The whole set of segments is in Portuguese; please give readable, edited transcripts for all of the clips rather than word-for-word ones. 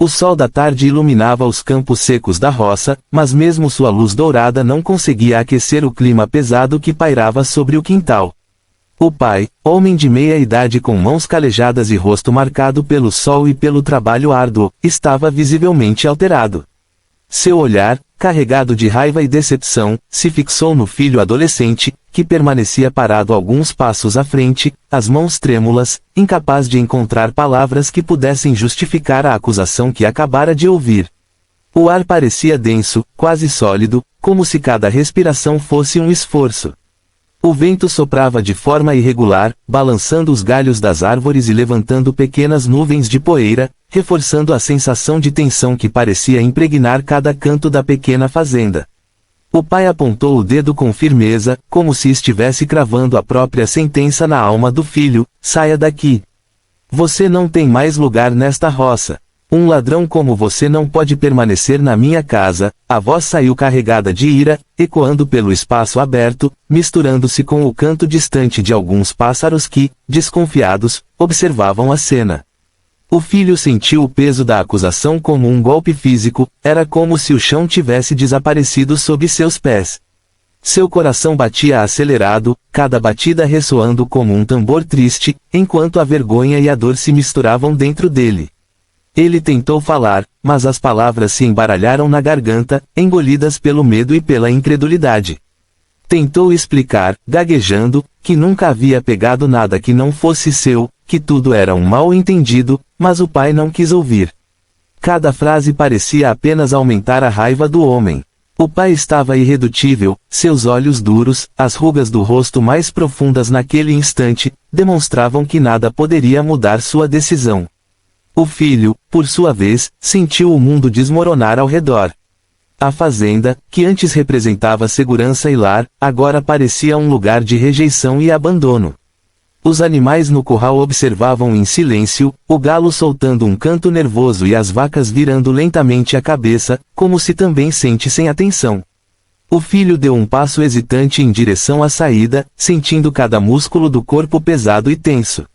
O sol da tarde iluminava os campos secos da roça, mas mesmo sua luz dourada não conseguia aquecer o clima pesado que pairava sobre o quintal. O pai, homem de meia idade com mãos calejadas e rosto marcado pelo sol e pelo trabalho árduo, estava visivelmente alterado. Seu olhar, carregado de raiva e decepção, se fixou no filho adolescente, que permanecia parado alguns passos à frente, as mãos trêmulas, incapaz de encontrar palavras que pudessem justificar a acusação que acabara de ouvir. O ar parecia denso, quase sólido, como se cada respiração fosse um esforço. O vento soprava de forma irregular, balançando os galhos das árvores e levantando pequenas nuvens de poeira, reforçando a sensação de tensão que parecia impregnar cada canto da pequena fazenda. O pai apontou o dedo com firmeza, como se estivesse cravando a própria sentença na alma do filho: saia daqui. Você não tem mais lugar nesta roça. Um ladrão como você não pode permanecer na minha casa. A voz saiu carregada de ira, ecoando pelo espaço aberto, misturando-se com o canto distante de alguns pássaros que, desconfiados, observavam a cena. O filho sentiu o peso da acusação como um golpe físico, era como se o chão tivesse desaparecido sob seus pés. Seu coração batia acelerado, cada batida ressoando como um tambor triste, enquanto a vergonha e a dor se misturavam dentro dele. Ele tentou falar, mas as palavras se embaralharam na garganta, engolidas pelo medo e pela incredulidade. Tentou explicar, gaguejando, que nunca havia pegado nada que não fosse seu, que tudo era um mal-entendido, mas o pai não quis ouvir. Cada frase parecia apenas aumentar a raiva do homem. O pai estava irredutível, seus olhos duros, as rugas do rosto mais profundas naquele instante, demonstravam que nada poderia mudar sua decisão. O filho, por sua vez, sentiu o mundo desmoronar ao redor. A fazenda, que antes representava segurança e lar, agora parecia um lugar de rejeição e abandono. Os animais no curral observavam em silêncio, o galo soltando um canto nervoso e as vacas virando lentamente a cabeça, como se também sentissem atenção. O filho deu um passo hesitante em direção à saída, sentindo cada músculo do corpo pesado e tenso.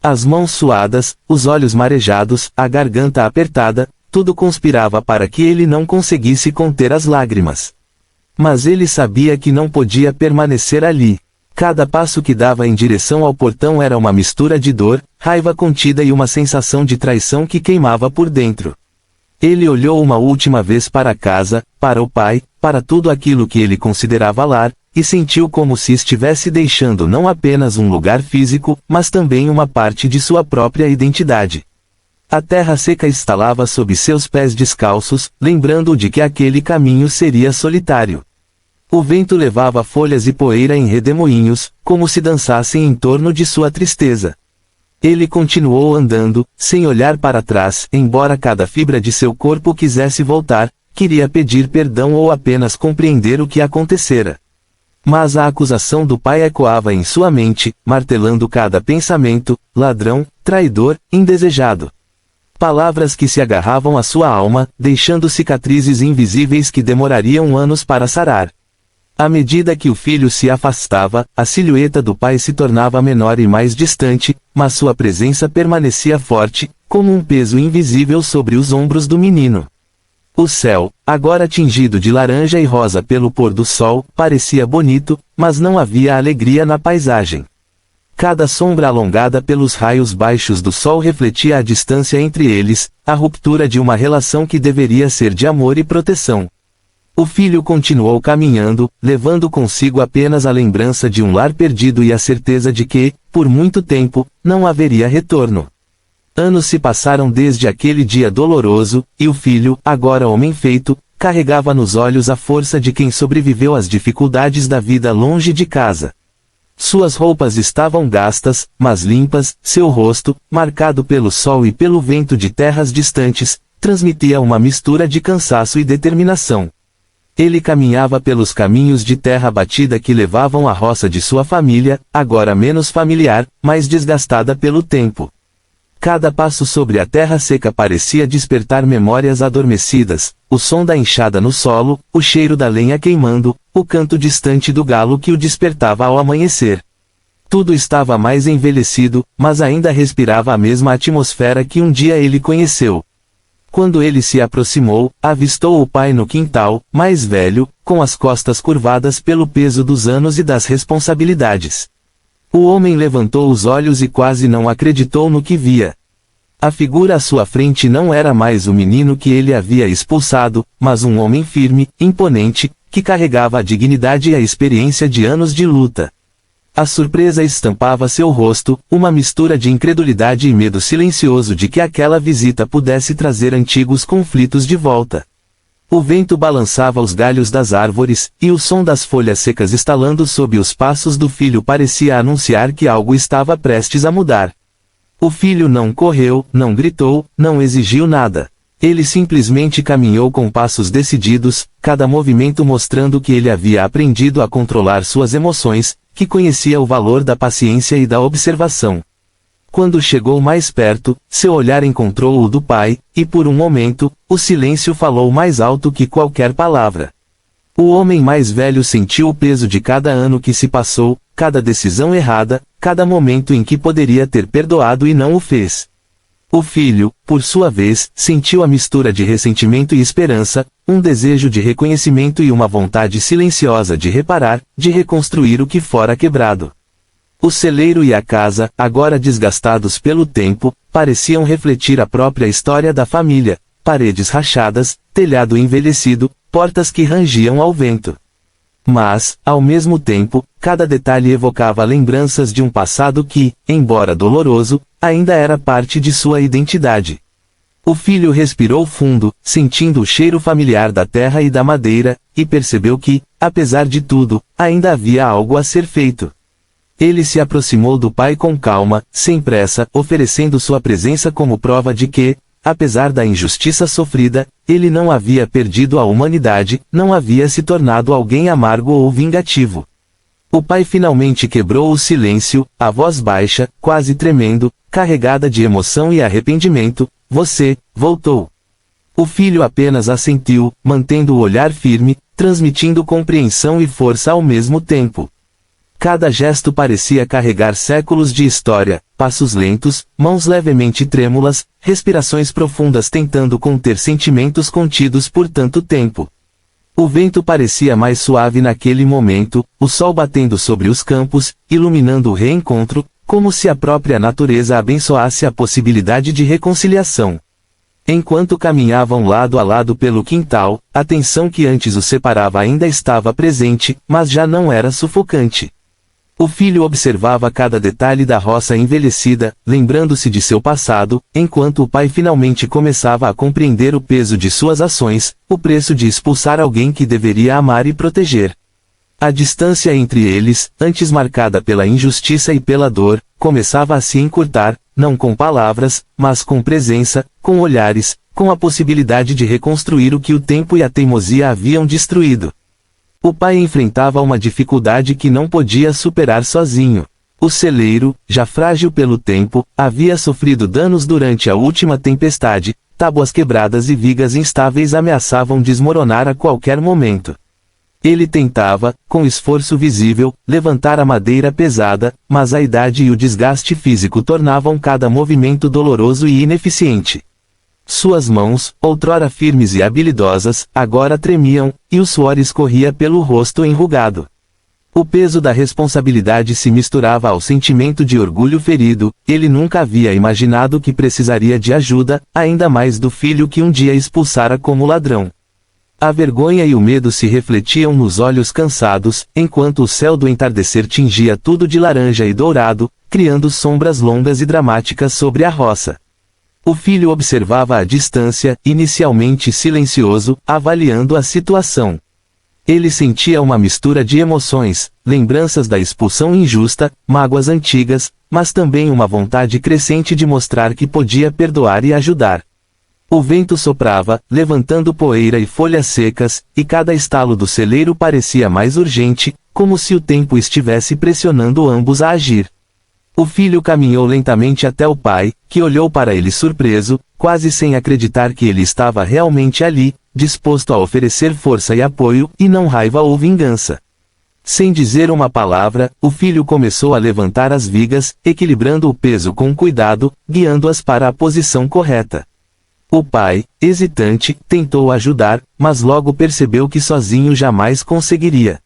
As mãos suadas, os olhos marejados, a garganta apertada, tudo conspirava para que ele não conseguisse conter as lágrimas. Mas ele sabia que não podia permanecer ali. Cada passo que dava em direção ao portão era uma mistura de dor, raiva contida e uma sensação de traição que queimava por dentro. Ele olhou uma última vez para a casa, para o pai, para tudo aquilo que ele considerava lar, e sentiu como se estivesse deixando não apenas um lugar físico, mas também uma parte de sua própria identidade. A terra seca estalava sob seus pés descalços, lembrando-o de que aquele caminho seria solitário. O vento levava folhas e poeira em redemoinhos, como se dançassem em torno de sua tristeza. Ele continuou andando, sem olhar para trás, embora cada fibra de seu corpo quisesse voltar, queria pedir perdão ou apenas compreender o que acontecera. Mas a acusação do pai ecoava em sua mente, martelando cada pensamento: ladrão, traidor, indesejado. Palavras que se agarravam à sua alma, deixando cicatrizes invisíveis que demorariam anos para sarar. À medida que o filho se afastava, a silhueta do pai se tornava menor e mais distante, mas sua presença permanecia forte, como um peso invisível sobre os ombros do menino. O céu, agora tingido de laranja e rosa pelo pôr do sol, parecia bonito, mas não havia alegria na paisagem. Cada sombra alongada pelos raios baixos do sol refletia a distância entre eles, a ruptura de uma relação que deveria ser de amor e proteção. O filho continuou caminhando, levando consigo apenas a lembrança de um lar perdido e a certeza de que, por muito tempo, não haveria retorno. Anos se passaram desde aquele dia doloroso, e o filho, agora homem feito, carregava nos olhos a força de quem sobreviveu às dificuldades da vida longe de casa. Suas roupas estavam gastas, mas limpas, seu rosto, marcado pelo sol e pelo vento de terras distantes, transmitia uma mistura de cansaço e determinação. Ele caminhava pelos caminhos de terra batida que levavam à roça de sua família, agora menos familiar, mais desgastada pelo tempo. Cada passo sobre a terra seca parecia despertar memórias adormecidas, o som da enxada no solo, o cheiro da lenha queimando, o canto distante do galo que o despertava ao amanhecer. Tudo estava mais envelhecido, mas ainda respirava a mesma atmosfera que um dia ele conheceu. Quando ele se aproximou, avistou o pai no quintal, mais velho, com as costas curvadas pelo peso dos anos e das responsabilidades. O homem levantou os olhos e quase não acreditou no que via. A figura à sua frente não era mais o menino que ele havia expulsado, mas um homem firme, imponente, que carregava a dignidade e a experiência de anos de luta. A surpresa estampava seu rosto, uma mistura de incredulidade e medo silencioso de que aquela visita pudesse trazer antigos conflitos de volta. O vento balançava os galhos das árvores, e o som das folhas secas estalando sob os passos do filho parecia anunciar que algo estava prestes a mudar. O filho não correu, não gritou, não exigiu nada. Ele simplesmente caminhou com passos decididos, cada movimento mostrando que ele havia aprendido a controlar suas emoções, que conhecia o valor da paciência e da observação. Quando chegou mais perto, seu olhar encontrou o do pai, e por um momento, o silêncio falou mais alto que qualquer palavra. O homem mais velho sentiu o peso de cada ano que se passou, cada decisão errada, cada momento em que poderia ter perdoado e não o fez. O filho, por sua vez, sentiu a mistura de ressentimento e esperança, um desejo de reconhecimento e uma vontade silenciosa de reparar, de reconstruir o que fora quebrado. O celeiro e a casa, agora desgastados pelo tempo, pareciam refletir a própria história da família, paredes rachadas, telhado envelhecido, portas que rangiam ao vento. Mas, ao mesmo tempo, cada detalhe evocava lembranças de um passado que, embora doloroso, ainda era parte de sua identidade. O filho respirou fundo, sentindo o cheiro familiar da terra e da madeira, e percebeu que, apesar de tudo, ainda havia algo a ser feito. Ele se aproximou do pai com calma, sem pressa, oferecendo sua presença como prova de que, apesar da injustiça sofrida, ele não havia perdido a humanidade, não havia se tornado alguém amargo ou vingativo. O pai finalmente quebrou o silêncio, a voz baixa, quase tremendo, carregada de emoção e arrependimento: "Você voltou." O filho apenas assentiu, mantendo o olhar firme, transmitindo compreensão e força ao mesmo tempo. Cada gesto parecia carregar séculos de história, passos lentos, mãos levemente trêmulas, respirações profundas tentando conter sentimentos contidos por tanto tempo. O vento parecia mais suave naquele momento, o sol batendo sobre os campos, iluminando o reencontro, como se a própria natureza abençoasse a possibilidade de reconciliação. Enquanto caminhavam lado a lado pelo quintal, a tensão que antes os separava ainda estava presente, mas já não era sufocante. O filho observava cada detalhe da roça envelhecida, lembrando-se de seu passado, enquanto o pai finalmente começava a compreender o peso de suas ações, o preço de expulsar alguém que deveria amar e proteger. A distância entre eles, antes marcada pela injustiça e pela dor, começava a se encurtar, não com palavras, mas com presença, com olhares, com a possibilidade de reconstruir o que o tempo e a teimosia haviam destruído. O pai enfrentava uma dificuldade que não podia superar sozinho. O celeiro, já frágil pelo tempo, havia sofrido danos durante a última tempestade, tábuas quebradas e vigas instáveis ameaçavam desmoronar a qualquer momento. Ele tentava, com esforço visível, levantar a madeira pesada, mas a idade e o desgaste físico tornavam cada movimento doloroso e ineficiente. Suas mãos, outrora firmes e habilidosas, agora tremiam, e o suor escorria pelo rosto enrugado. O peso da responsabilidade se misturava ao sentimento de orgulho ferido. Ele nunca havia imaginado que precisaria de ajuda, ainda mais do filho que um dia expulsara como ladrão. A vergonha e o medo se refletiam nos olhos cansados, enquanto o céu do entardecer tingia tudo de laranja e dourado, criando sombras longas e dramáticas sobre a roça. O filho observava à distância, inicialmente silencioso, avaliando a situação. Ele sentia uma mistura de emoções, lembranças da expulsão injusta, mágoas antigas, mas também uma vontade crescente de mostrar que podia perdoar e ajudar. O vento soprava, levantando poeira e folhas secas, e cada estalo do celeiro parecia mais urgente, como se o tempo estivesse pressionando ambos a agir. O filho caminhou lentamente até o pai, que olhou para ele surpreso, quase sem acreditar que ele estava realmente ali, disposto a oferecer força e apoio, e não raiva ou vingança. Sem dizer uma palavra, o filho começou a levantar as vigas, equilibrando o peso com cuidado, guiando-as para a posição correta. O pai, hesitante, tentou ajudar, mas logo percebeu que sozinho jamais conseguiria.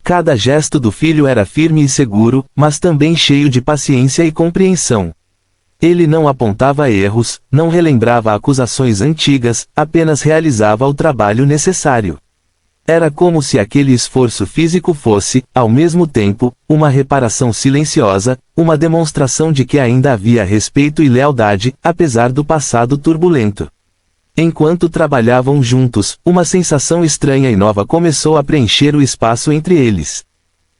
Cada gesto do filho era firme e seguro, mas também cheio de paciência e compreensão. Ele não apontava erros, não relembrava acusações antigas, apenas realizava o trabalho necessário. Era como se aquele esforço físico fosse, ao mesmo tempo, uma reparação silenciosa, uma demonstração de que ainda havia respeito e lealdade, apesar do passado turbulento. Enquanto trabalhavam juntos, uma sensação estranha e nova começou a preencher o espaço entre eles.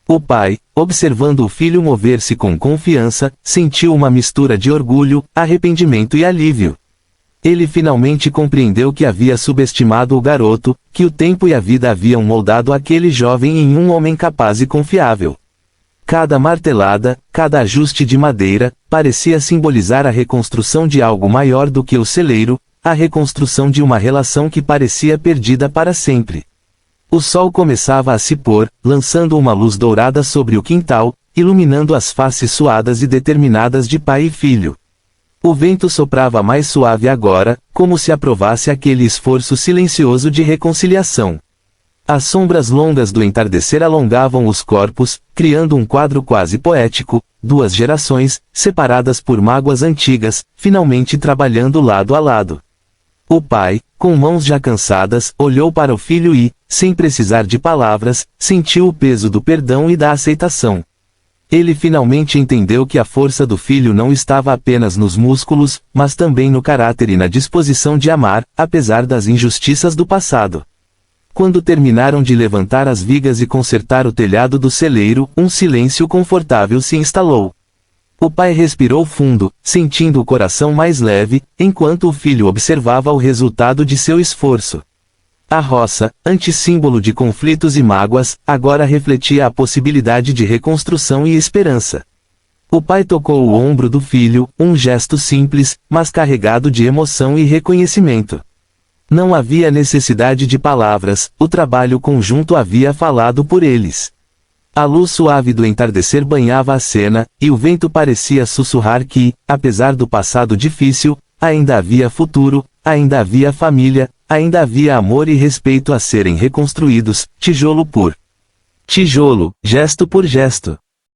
O pai, observando o filho mover-se com confiança, sentiu uma mistura de orgulho, arrependimento e alívio. Ele finalmente compreendeu que havia subestimado o garoto, que o tempo e a vida haviam moldado aquele jovem em um homem capaz e confiável. Cada martelada, cada ajuste de madeira, parecia simbolizar a reconstrução de algo maior do que o celeiro, a reconstrução de uma relação que parecia perdida para sempre. O sol começava a se pôr, lançando uma luz dourada sobre o quintal, iluminando as faces suadas e determinadas de pai e filho. O vento soprava mais suave agora, como se aprovasse aquele esforço silencioso de reconciliação. As sombras longas do entardecer alongavam os corpos, criando um quadro quase poético, duas gerações, separadas por mágoas antigas, finalmente trabalhando lado a lado. O pai, com mãos já cansadas, olhou para o filho e, sem precisar de palavras, sentiu o peso do perdão e da aceitação. Ele finalmente entendeu que a força do filho não estava apenas nos músculos, mas também no caráter e na disposição de amar, apesar das injustiças do passado. Quando terminaram de levantar as vigas e consertar o telhado do celeiro, um silêncio confortável se instalou. O pai respirou fundo, sentindo o coração mais leve, enquanto o filho observava o resultado de seu esforço. A roça, antes símbolo de conflitos e mágoas, agora refletia a possibilidade de reconstrução e esperança. O pai tocou o ombro do filho, um gesto simples, mas carregado de emoção e reconhecimento. Não havia necessidade de palavras, o trabalho conjunto havia falado por eles. A luz suave do entardecer banhava a cena, e o vento parecia sussurrar que, apesar do passado difícil, ainda havia futuro, ainda havia família, ainda havia amor e respeito a serem reconstruídos, tijolo por tijolo, gesto por gesto.